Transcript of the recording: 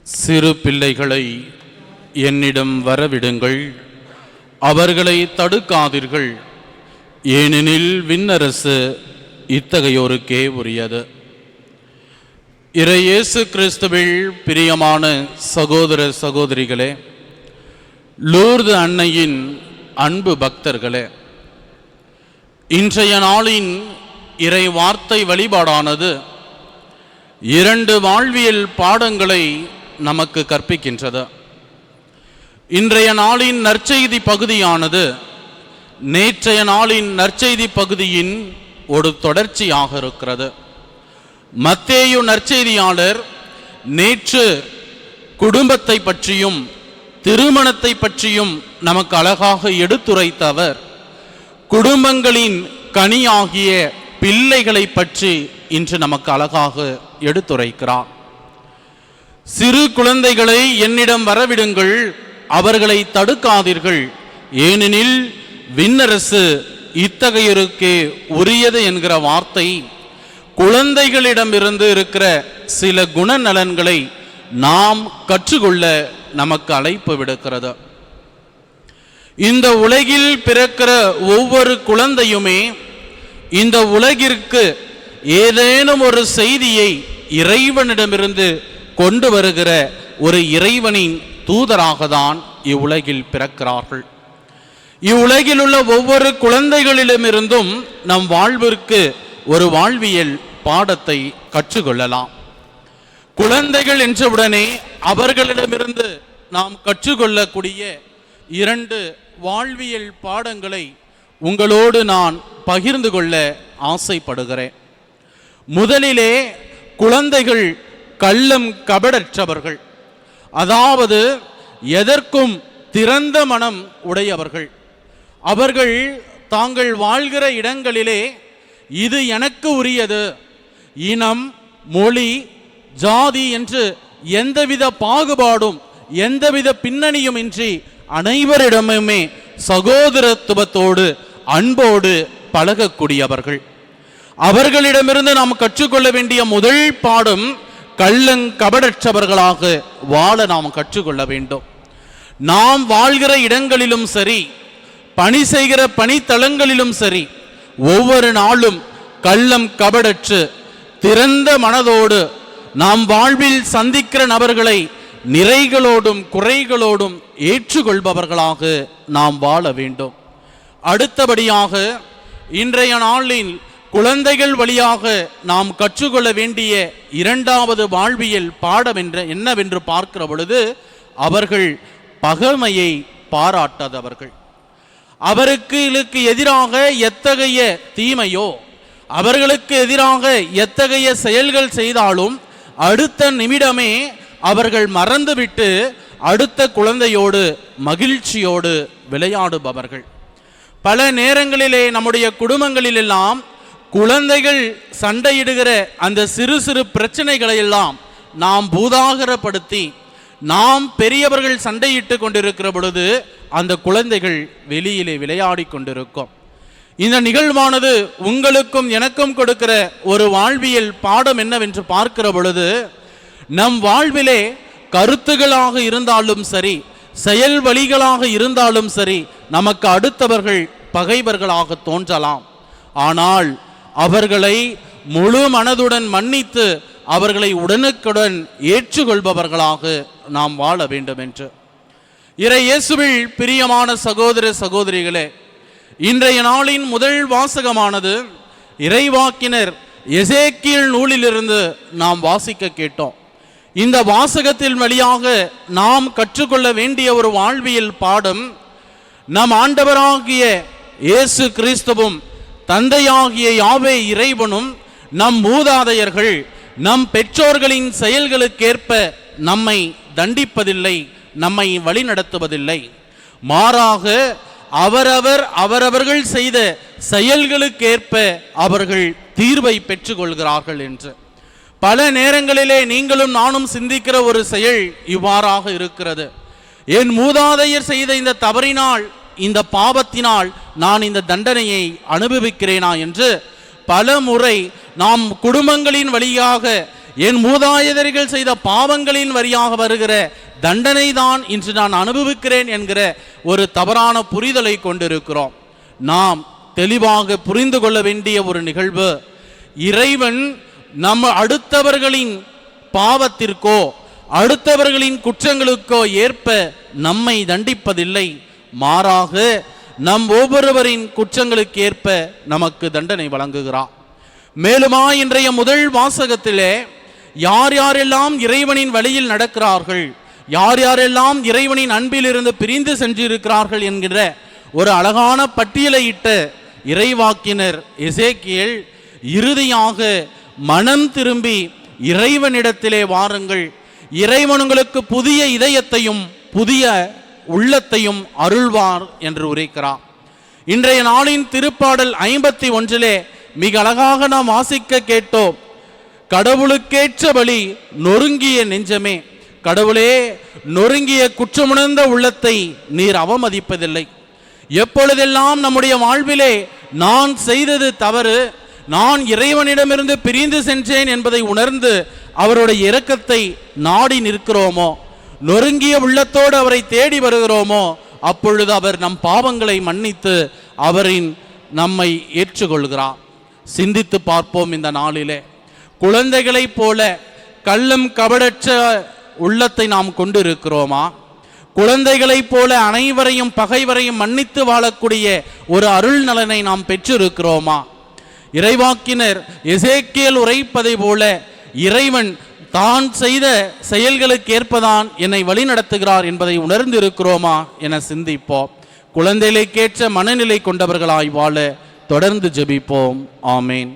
சிறு பிள்ளைகளை என்னிடம் வரவிடுங்கள், அவர்களை தடுக்காதீர்கள், ஏனெனில் விண்ணரசு இத்தகையோருக்கே உரியது. இயேசு கிறிஸ்துவில் பிரியமான சகோதர சகோதரிகளே, லூர்து அன்னையின் அன்பு பக்தர்களே, இன்றைய நாளின் இறை வார்த்தை வழிபாடானது 2 வாழ்வியல் பாடங்களை நமக்கு கற்பிக்கின்றது. இன்றைய நாளின் நற்செய்தி பகுதியானது நேற்றைய நாளின் நற்செய்தி பகுதியின் ஒரு தொடர்ச்சியாக இருக்கிறது. மத்தேயு நற்செய்தியாளர் நேற்று குடும்பத்தை பற்றியும் திருமணத்தை பற்றியும் நமக்கு அழகாக எடுத்துரைத்தவர் குடும்பங்களின் கனியாகிய பிள்ளைகளை பற்றி இன்று நமக்கு அழகாக எடுத்துரைக்கிறார். சிறு குழந்தைகளை என்னிடம் வரவிடுங்கள், அவர்களை தடுக்காதீர்கள், ஏனெனில் விண்ணரசு இத்தகையோருக்கே உரியது என்கிற வார்த்தை குழந்தைகளிடமிருந்து இருக்கிற சில குணநலன்களை நாம் கற்றுக்கொள்ள நமக்கு அழைப்பு விடுக்கிறது. இந்த உலகில் பிறக்கிற ஒவ்வொரு குழந்தையுமே இந்த உலகிற்கு ஏதேனும் ஒரு செய்தியை இறைவனிடமிருந்து கொண்டு வருகிற ஒரு இறைவனின் தூதராக தான் இவ்வுலகில் பிறக்கிறார்கள். இவ்வுலகில் உள்ள ஒவ்வொரு குழந்தைகளிடமிருந்தும் நம் வாழ்விற்கு ஒரு வாழ்வியல் பாடத்தை கற்றுக்கொள்ளலாம். குழந்தைகள் என்றவுடனே அவர்களிடமிருந்து நாம் கற்றுக்கொள்ளக்கூடிய 2 வாழ்வியல் பாடங்களை உங்களோடு நான் பகிர்ந்து கொள்ள ஆசைப்படுகிறேன். முதலிலே, குழந்தைகள் கள்ளம் கபடற்றவர்கள், அதாவது எதற்கும் திறந்த மனம் உடையவர்கள். அவர்கள் தாங்கள் வாழ்கிற இடங்களிலே இது எனக்கு உரியது, இனம், மொழி, ஜாதி என்று எந்தவித பாகுபாடும் எந்தவித பின்னணியும் இன்றி அனைவரிடமுமே சகோதரத்துவத்தோடு அன்போடு பழகக்கூடியவர்கள். அவர்களிடமிருந்து நாம் கற்றுக்கொள்ள வேண்டிய முதல் பாடம் கள்ளங்கபடற்றவர்களாக வாழ நாம் கற்றுக்கொள்ள வேண்டும். நாம் வாழ்கிற இடங்களிலும் சரி, பணி செய்கிற பணித்தளங்களிலும் சரி, ஒவ்வொரு நாளும் கள்ளம் கபடற்று திறந்த மனதோடு நாம் வாழ்வில் சந்திக்கிற நபர்களை நிறைகளோடும் குறைகளோடும் ஏற்றுக்கொள்பவர்களாக நாம் வாழ வேண்டும். அடுத்தபடியாக, இன்றைய நாளில் குழந்தைகள் வழியாக நாம் கற்றுக்கொள்ள வேண்டிய 2வது வாழ்வியல் பாடம் என்னவென்று பார்க்கிற பொழுது, அவர்கள் பகைமையை பாராட்டாதவர்கள். அவர்களுக்கு எதிராக எத்தகைய தீமையோ, அவர்களுக்கு எதிராக எத்தகைய செயல்கள் செய்தாலும் அடுத்த நிமிடமே அவர்கள் மறந்துவிட்டு அடுத்த குழந்தையோடு மகிழ்ச்சியோடு விளையாடுபவர்கள். பல நேரங்களிலே நம்முடைய குடும்பங்களிலெல்லாம் குழந்தைகள் சண்டையிடுகிற அந்த சிறு சிறு பிரச்சனைகளை எல்லாம் நாம் பூதாகரப்படுத்தி நாம் பெரியவர்கள் சண்டையிட்டு கொண்டிருக்கிற பொழுது அந்த குழந்தைகள் வெளியிலே விளையாடி கொண்டிருக்கும். இந்த நிகழ்வானது உங்களுக்கும் எனக்கும் கொடுக்கிற ஒரு வாழ்வியல் பாடம் என்னவென்று பார்க்கிற பொழுது, நம் வாழ்விலே கருத்துகளாக இருந்தாலும் சரி, செயல் வழிகளாக இருந்தாலும் சரி, நமக்கு அடுத்தவர்கள் பகைவர்களாக தோன்றலாம். ஆனால் அவர்களை முழு மனதுடன் மன்னித்து அவர்களை உடனுக்குடன் ஏற்றுக்கொள்பவர்களாக நாம் வாழ வேண்டும் என்று. இயேசுவில் பிரியமான சகோதர சகோதரிகளே, இன்றைய நாளின் முதல் வாசகமானது இறைவாக்கினர் எசேக்கியேல் நூலிலிருந்து நாம் வாசிக்க கேட்டோம். இந்த வாசகத்தின் வழியாக நாம் கற்றுக்கொள்ள வேண்டிய ஒரு வாழ்வியல் பாடம், நம் ஆண்டவராகிய இயேசு கிறிஸ்துவும் தந்தையாகிய யாவே இறைவனும் நம் மூதாதையர்கள் நம் பெற்றோர்களின் செயல்களுக்கேற்ப நம்மை தண்டிப்பதில்லை, நம்மை வழிநடத்துவதில்லை. மாறாக அவரவர்கள் செய்த செயல்களுக்கேற்ப அவர்கள் தீர்வை பெற்றுக்கொள்கிறார்கள் என்று. பல நேரங்களிலே நீங்களும் நானும் சிந்திக்கிற ஒரு செயல் இவ்வாறாக இருக்கிறது. என் மூதாதையர் செய்த இந்த தவறினால், இந்த பாவத்தினால் நான் இந்த தண்டனையை அனுபவிக்கிறேனா என்று பல முறை நாம் குடும்பங்களின் வழியாக என் மூதாதையர்கள் செய்த பாவங்களின் வரியாக வருகிற தண்டனை தான் இன்று நான் அனுபவிக்கிறேன் என்கிற ஒரு தவறான புரிதலை கொண்டிருக்கிறோம். நாம் தெளிவாக புரிந்து கொள்ள வேண்டிய ஒரு நிகழ்வு, இறைவன் நம்ம அடுத்தவர்களின் பாவத்திற்கோ அடுத்தவர்களின் குற்றங்களுக்கோ ஏற்ப நம்மை தண்டிப்பதில்லை. மாறாக நம் ஒவ்வொருவரின் குற்றங்களுக்கு ஏற்ப நமக்கு தண்டனை வழங்குகிறார். மேலுமா இன்றைய முதல் வாசகத்திலே யார் யாரெல்லாம் இறைவனின் வழியில் நடக்கிறார்கள், யார் யாரெல்லாம் இறைவனின் அன்பிலிருந்து பிரிந்து சென்றிருக்கிறார்கள் என்கிற ஒரு அழகான பட்டியலையிட்ட இறைவாக்கினர் எசேக்கியேல் இறுதியாக மனம் திரும்பி இறைவனிடத்திலே வாருங்கள், இறைவன் உங்களுக்கு புதிய இதயத்தையும் புதிய உள்ளத்தையும் அருள்வார் என்று உரைக்கிறார். இன்றைய நாளின் திருப்பாடல் 51 மிக அழகாக நாம் வாசிக்க கேட்டோம். கடவுளுக்கேற்ற வழி நொறுங்கிய நெஞ்சமே, கடவுளே நொறுங்கிய குற்றமுணர்ந்த உள்ளத்தை நீர் அவமதிப்பதில்லை. எப்பொழுதெல்லாம் நம்முடைய வாழ்விலே நான் செய்தது தவறு, நான் இறைவனிடமிருந்து பிரிந்து சென்றேன் என்பதை உணர்ந்து அவருடைய இரக்கத்தை நாடி நிற்கிறோமோ, நொறுங்கிய உள்ளத்தோடு அவரை தேடி வருகிறோமோ, அப்பொழுது அவர் நம் பாவங்களை மன்னித்து அவரின் நம்மை ஏற்றுக்கொள்கிறார். சிந்தித்து பார்ப்போம். இந்த நாளிலே குழந்தைகளைப் போல கள்ளம் கபடற்ற உள்ளத்தை நாம் கொண்டு இருக்கிறோமா? குழந்தைகளைப் போல அனைவரையும் பகைவரையும் மன்னித்து வாழக்கூடிய ஒரு அருள் நலனை நாம் பெற்றிருக்கிறோமா? இறைவாக்கினர் எசேக்கியேல் உரைப்பதை போல இறைவன் தான் செய்த செயல்களுக்கு ஏற்பதான் என்னை வழி நடத்துகிறார் என்பதை உணர்ந்து இருக்கிறோமா என சிந்திப்போம். குழந்தைகளுக்கேற்ற மனநிலை கொண்டவர்களாய் வாழ தொடர்ந்து ஜெபிப்போம். ஆமேன்.